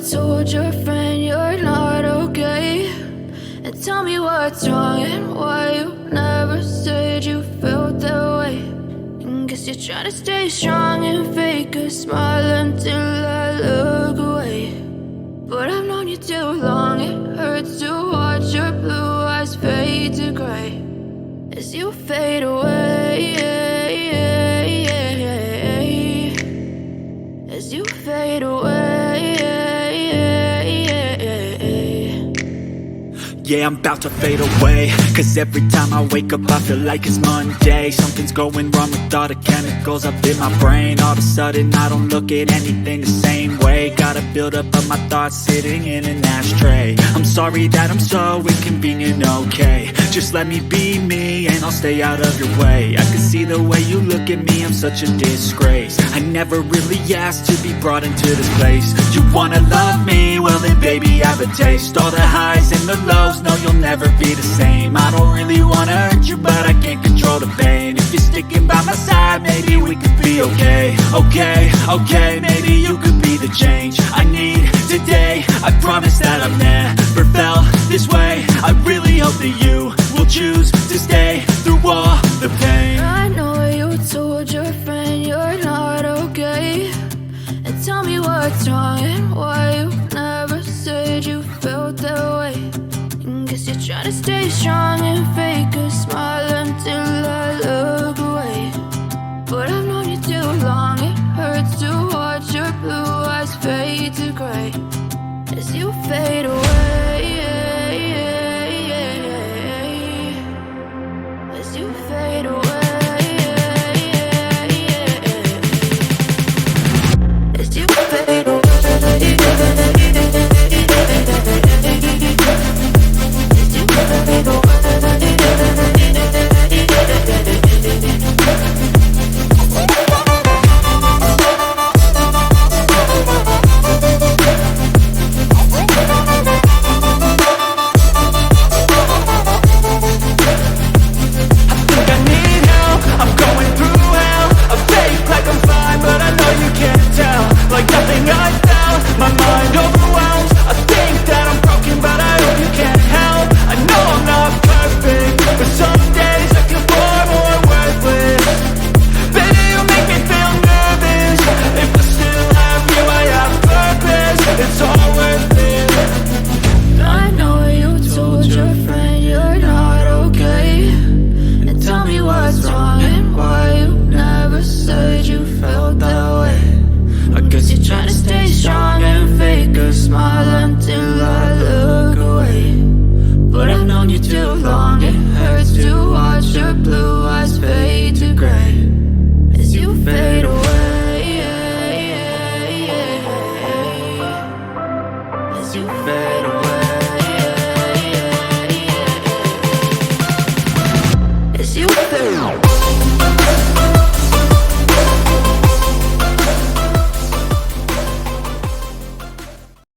told your friend you're not okay, and tell me what's wrong and why you never said you felt that way. And guess you're trying to stay strong and fake a smile until I look away. But I've known you too long, it hurts to watch your blue eyes fade to gray as you fade away, as you fade away. Yeah, I'm about to fade away, cause every time I wake up I feel like it's Monday. Something's going wrong with all the chemicals up in my brain. All of a sudden I don't look at anything the same way. Got a build up of my thoughts sitting in an ashtray. I'm sorry that I'm so inconvenient, okay. Just let me be me and I'll stay out of your way. I can see the way you look at me, I'm such a disgrace. I never really asked to be brought into this place. You wanna love me? Well then baby I have a taste. All the highs and the lows, no, you'll never be the same. I don't really wanna hurt you, but I can't control the pain. If you're sticking by my side, maybe we could be okay. Okay, maybe you could be the change I need today. I promise that I've never felt this way. I really hope that you will choose to stay through all the pain. I know you told your friend you're not okay, and tell me what's wrong and why you never said you felt that way. Guess you're trying to stay strong and fake a smile until I look away. But I've known you too long, it hurts to watch your blue eyes fade to gray as you fade away, as you fade away, as you fade away. As you fade